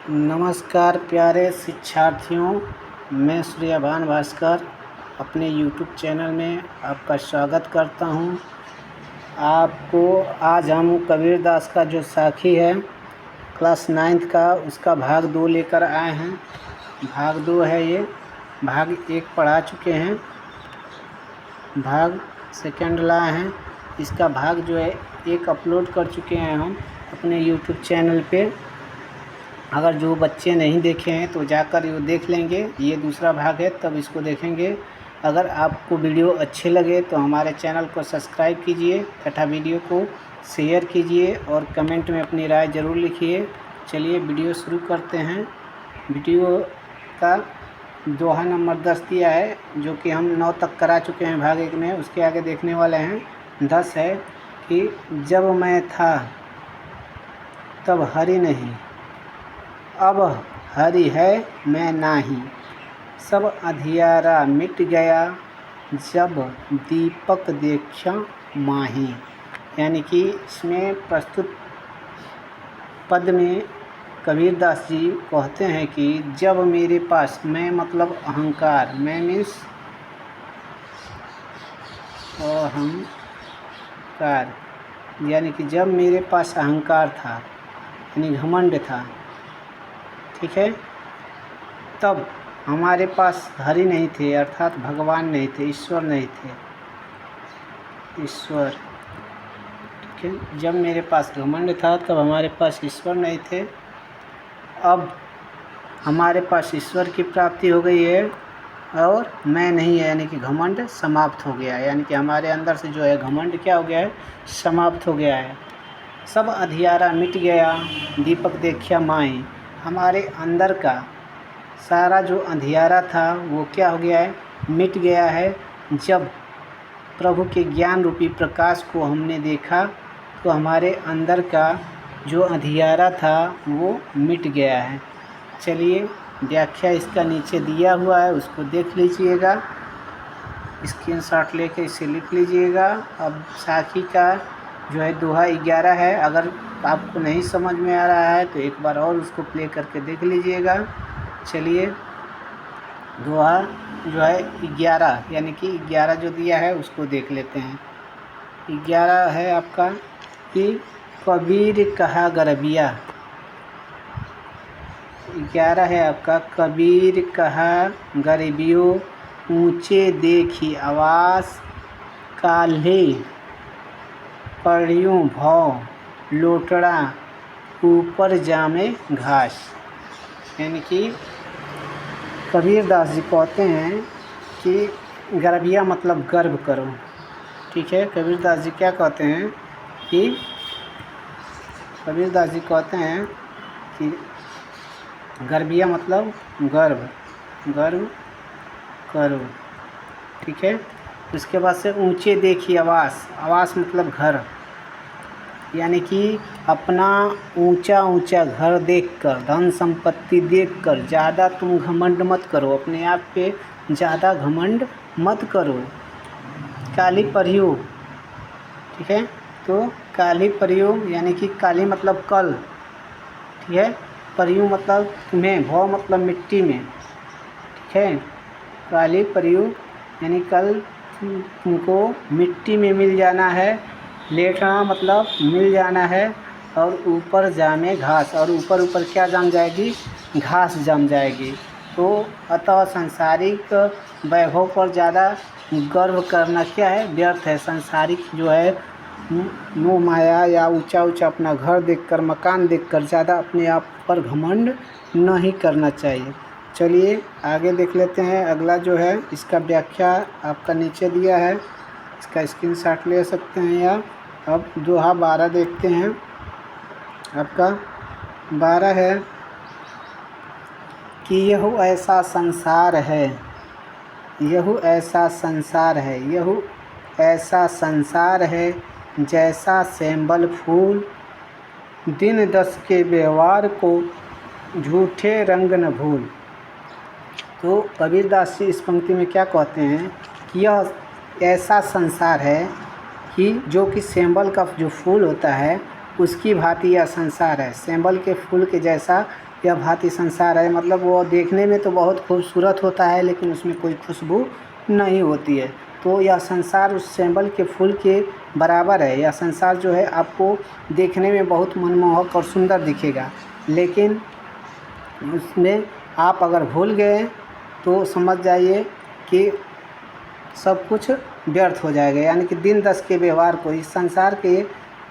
नमस्कार प्यारे शिक्षार्थियों, मैं सूर्यभान भास्कर अपने YouTube चैनल में आपका स्वागत करता हूं। आपको आज हम कबीरदास का जो साखी है क्लास 9th का उसका भाग 2 लेकर आए हैं। भाग 2 है ये। भाग 1 पढ़ा चुके हैं, भाग 2 लाए हैं। इसका भाग जो है 1 अपलोड कर चुके हैं हम अपने YouTube चैनल पे। अगर जो बच्चे नहीं देखे हैं तो जाकर ये देख लेंगे। ये दूसरा भाग है, तब इसको देखेंगे। अगर आपको वीडियो अच्छे लगे तो हमारे चैनल को सब्सक्राइब कीजिए तथा वीडियो को शेयर कीजिए और कमेंट में अपनी राय ज़रूर लिखिए। चलिए वीडियो शुरू करते हैं। वीडियो का दोहा नंबर 10 दिया है, जो कि हम 9 तक करा चुके हैं भाग 1 में। उसके आगे देखने वाले हैं। 10 है कि जब मैं था तब हरि नहीं, अब हरि है मैं नाही, सब अंधियारा मिट गया, जब दीपक देखा माही। यानी कि इसमें प्रस्तुत पद में कबीरदास जी कहते हैं कि जब मेरे पास, मैं मतलब अहंकार, मैं मीन्स अहंकार, यानी कि जब मेरे पास अहंकार था यानी घमंड था, ठीक है, तब हमारे पास हरि नहीं थे, अर्थात भगवान नहीं थे, ईश्वर नहीं थे, ईश्वर, ठीक है। जब मेरे पास घमंड था तब हमारे पास ईश्वर नहीं थे। अब हमारे पास ईश्वर की प्राप्ति हो गई है और मैं नहीं है, यानी कि घमंड समाप्त हो गया है। यानी कि हमारे अंदर से जो है घमंड क्या हो गया है, समाप्त हो गया है। सब अंधियारा मिट गया, दीपक देखा माही। हमारे अंदर का सारा जो अंधियारा था वो क्या हो गया है, मिट गया है। जब प्रभु के ज्ञान रूपी प्रकाश को हमने देखा तो हमारे अंदर का जो अंधियारा था वो मिट गया है। चलिए व्याख्या इसका नीचे दिया हुआ है, उसको देख लीजिएगा, स्क्रीनशॉट लेके इसे लिख लीजिएगा। अब साखी का जो है दोहा 11 है। अगर आपको नहीं समझ में आ रहा है तो एक बार और उसको प्ले करके देख लीजिएगा। चलिए दोहा जो है 11, यानी कि 11 जो दिया है उसको देख लेते हैं। 11 है आपका कि कबीर कहा गरबिया। 11 है आपका कबीर कहा गरीबियों, ऊंचे देखी आवास, काल्हे पड़ियों भौ, लोटड़ा ऊपर जामे घास। यानी कि कबीरदास जी कहते हैं कि गरबिया मतलब गर्व करो, ठीक है। कबीरदास जी क्या कहते हैं कि कबीरदास जी कहते हैं कि गरबिया मतलब गर्व करो, ठीक है। उसके बाद से ऊंचे देखी आवास, आवास मतलब घर, यानी कि अपना ऊंचा घर देखकर, धन संपत्ति देखकर ज़्यादा तुम घमंड मत करो, अपने आप पे ज़्यादा घमंड मत करो। काली परियो, ठीक है, तो काली परियो यानी कि काली मतलब कल, ठीक है, परियो मतलब तुम्हें, भौ मतलब मिट्टी में, ठीक है। काली परियो यानी कल तुमको मिट्टी में मिल जाना है, लेटना मतलब मिल जाना है, और ऊपर जामे घास, और ऊपर क्या जम जाएगी, घास जम जाएगी। तो अतः सांसारिक वैभव पर ज़्यादा गर्व करना क्या है, व्यर्थ है। सांसारिक जो है मोह माया या ऊंचा अपना घर देखकर, मकान देखकर ज़्यादा अपने आप पर घमंड नहीं करना चाहिए। चलिए आगे देख लेते हैं। अगला जो है इसका व्याख्या आपका नीचे दिया है, इसका स्क्रीनशॉट ले सकते हैं या। अब दोहा 12 देखते हैं। आपका 12 है कि यहु ऐसा संसार है, यहु ऐसा संसार है, यहु ऐसा संसार है, जैसा सैंबल फूल, दिन 10 के व्यवहार को झूठे रंग न भूल। तो कबीरदास जी इस पंक्ति में क्या कहते हैं कि यह ऐसा संसार है कि जो कि सैंबल का जो फूल होता है उसकी भांति यह संसार है। सेंबल के फूल के जैसा यह भांति संसार है, मतलब वो देखने में तो बहुत खूबसूरत होता है लेकिन उसमें कोई खुशबू नहीं होती है। तो यह संसार उस सेंबल के फूल के बराबर है। यह संसार जो है आपको देखने में बहुत मनमोहक और सुंदर दिखेगा, लेकिन उसमें आप अगर भूल गए तो समझ जाइए कि सब कुछ व्यर्थ हो जाएगा। यानी कि दिन दस के व्यवहार को, इस संसार के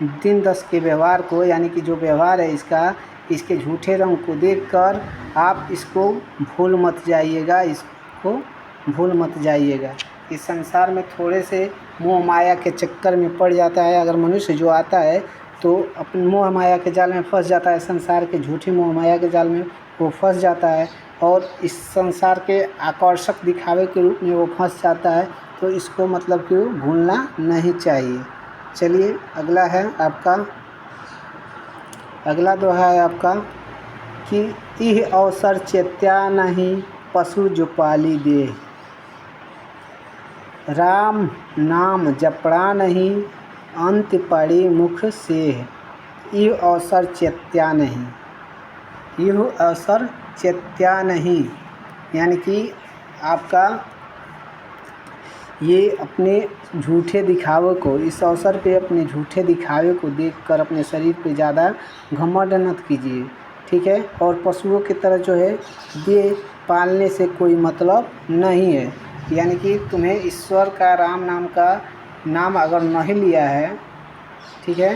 दिन दस के व्यवहार को, यानी कि जो व्यवहार है इसका, इसके झूठे रंग को देखकर आप इसको भूल मत जाइएगा, इसको भूल मत जाइएगा। इस संसार में थोड़े से मोह माया के चक्कर में पड़ जाता है अगर मनुष्य जो आता है तो अपने मोह माया के जाल में फंस जाता है, संसार के झूठी मोह माया के जाल में वो फंस जाता है और इस संसार के आकर्षक दिखावे के रूप में वो फंस जाता है। तो इसको मतलब कि भूलना नहीं चाहिए। चलिए अगला है आपका, अगला दोहा है आपका कि इह अवसर चेत्या नहीं पशु जो पाली दे, राम नाम जपड़ा नहीं अंत पड़ी मुख से। यह अवसर चेत्या नहीं, यह अवसर चेत्या नहीं, यानी कि आपका ये अपने झूठे दिखावे को, इस अवसर पे अपने झूठे दिखावे को देखकर अपने शरीर पे ज़्यादा घमंड मत कीजिए, ठीक है। और पशुओं की तरह जो है ये पालने से कोई मतलब नहीं है। यानी कि तुम्हें ईश्वर का राम नाम का नाम अगर नहीं लिया है, ठीक है,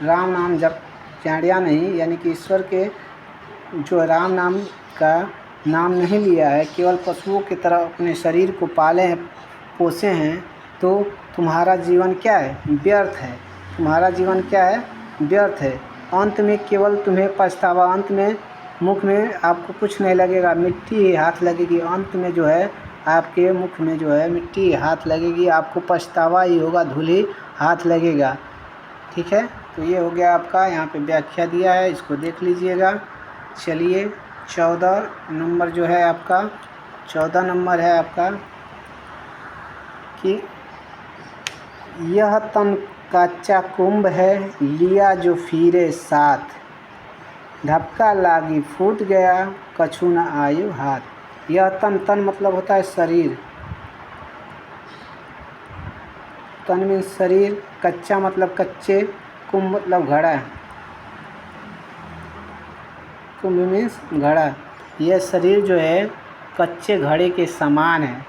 राम नाम जब जानिया नहीं, यानी कि ईश्वर के जो राम नाम का नाम नहीं लिया है, केवल पशुओं की तरह अपने शरीर को पाले हैं, पोसे हैं, तो तुम्हारा जीवन क्या है? व्यर्थ है। तुम्हारा जीवन क्या है? व्यर्थ है। अंत में केवल तुम्हें पछतावा, अंत में मुख में आपको कुछ नहीं लगेगा, मिट्टी ही हाथ लगेगी। अंत में जो है आपके मुख में जो है मिट्टी हाथ लगेगी, आपको पछतावा ही होगा, धूल ही हाथ लगेगा, ठीक है। तो ये हो गया आपका, यहाँ पे व्याख्या दिया है, इसको देख लीजिएगा। चलिए 14 नंबर जो है आपका, 14 नंबर है आपका कि यह तन कच्चा कुंभ है लिया जो फिरे साथ, धक्का लागी फूट गया कछु न आयु हाथ। यह तन, तन मतलब होता है शरीर, तन में शरीर, कच्चा मतलब कच्चे, कुंभ मतलब घड़ा, कुंभ मीन्स घड़ा। यह शरीर जो है कच्चे घड़े के समान है,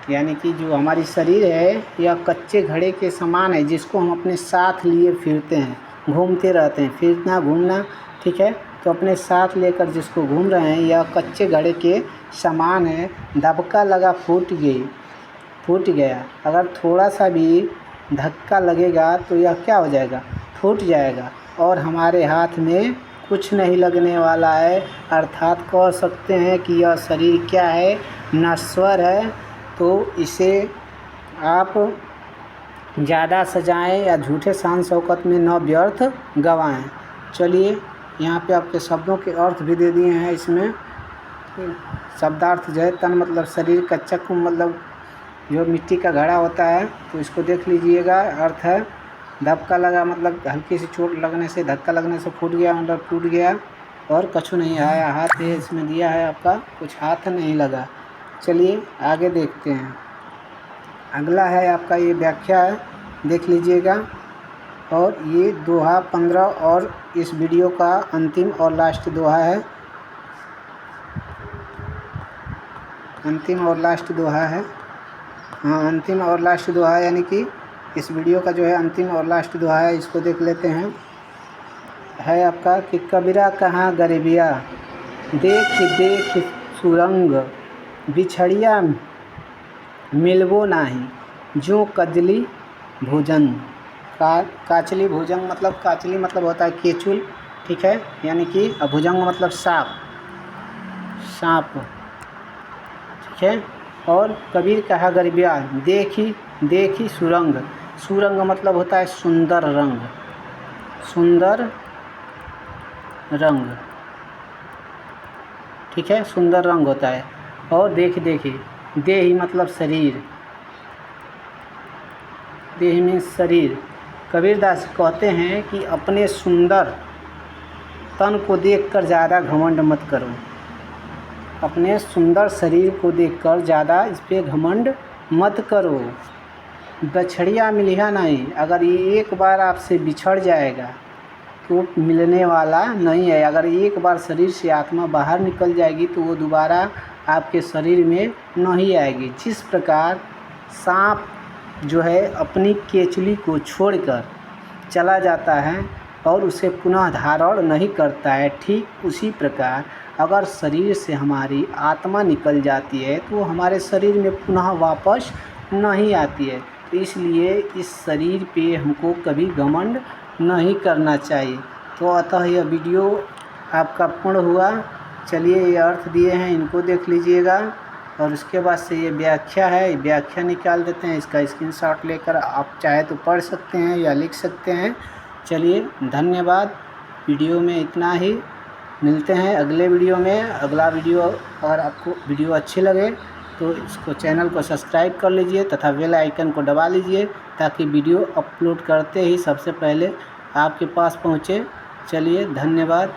यानी कि जो हमारी शरीर है यह कच्चे घड़े के समान है, जिसको हम अपने साथ लिए फिरते हैं, घूमते रहते हैं। फिरना घूमना, ठीक है। तो अपने साथ लेकर जिसको घूम रहे हैं, यह कच्चे घड़े के समान है। धक्का लगा फूट गई, फूट गया। अगर थोड़ा सा भी धक्का लगेगा तो यह क्या हो जाएगा? फूट जाएगा। और हमारे हाथ में कुछ नहीं लगने वाला है, अर्थात कह सकते हैं कि यह शरीर क्या है? नश्वर है। तो इसे आप ज़्यादा सजाएं या झूठे शान शौकत में न व्यर्थ गवाएं। चलिए यहाँ पे आपके शब्दों के अर्थ भी दे दिए हैं। इसमें शब्दार्थ जो है, तन मतलब शरीर, कच्चा कुंभ मतलब जो मिट्टी का घड़ा होता है, तो इसको देख लीजिएगा। अर्थ है धक्का लगा मतलब हल्की सी चोट लगने से, धक्का लगने से फूट गया, मतलब टूट गया, और कछु नहीं आया हाथ है इसमें दिया है आपका, कुछ हाथ नहीं लगा। चलिए आगे देखते हैं। अगला है आपका, ये व्याख्या है, देख लीजिएगा। और ये दोहा 15 और इस वीडियो का अंतिम और लास्ट दोहा है, अंतिम और लास्ट दोहा है। हाँ, अंतिम और लास्ट दोहा है, यानी कि इस वीडियो का जो है अंतिम और लास्ट दोहा है। इसको देख लेते हैं। है आपका कि कबीरा कहाँ गरीबिया, देख देख सुरंग, बिछड़िया मिलबो नाही, जो कजली भुजंग। काचली भुजंग मतलब, काचली मतलब होता है केचुल, ठीक है, यानी कि भुजंग मतलब सांप, सांप, ठीक है। और कबीर कहा गरीबिया, देखी देखी सुरंग, सुरंग मतलब होता है सुंदर रंग, सुंदर रंग, ठीक है, सुंदर रंग होता है। और देख देखी, देही मतलब शरीर, देह में शरीर, कबीरदास कहते हैं कि अपने सुंदर तन को देखकर ज़्यादा घमंड मत करो। अपने सुंदर शरीर को देखकर ज़्यादा इस पे घमंड मत करो। बछड़िया मिलिया नहीं, अगर ये एक बार आपसे बिछड़ जाएगा तो मिलने वाला नहीं है। अगर एक बार शरीर से आत्मा बाहर निकल जाएगी तो वो दोबारा आपके शरीर में नहीं आएगी। जिस प्रकार सांप जो है अपनी केचुली को छोड़कर चला जाता है और उसे पुनः धारण नहीं करता है, ठीक उसी प्रकार अगर शरीर से हमारी आत्मा निकल जाती है तो हमारे शरीर में पुनः वापस नहीं आती है। तो इसलिए इस शरीर पे हमको कभी घमंड नहीं करना चाहिए। तो अतः यह वीडियो आपका पूर्ण हुआ। चलिए, ये अर्थ दिए हैं, इनको देख लीजिएगा और उसके बाद से ये व्याख्या है, व्याख्या निकाल देते हैं। इसका स्क्रीनशॉट लेकर आप चाहे तो पढ़ सकते हैं या लिख सकते हैं। चलिए, धन्यवाद। वीडियो में इतना ही, मिलते हैं अगले वीडियो में। अगला वीडियो अगर आपको वीडियो अच्छी लगे तो इसको चैनल को सब्सक्राइब कर लीजिए तथा बेल आइकन को दबा लीजिए ताकि वीडियो अपलोड करते ही सबसे पहले आपके पास पहुँचे। चलिए, धन्यवाद।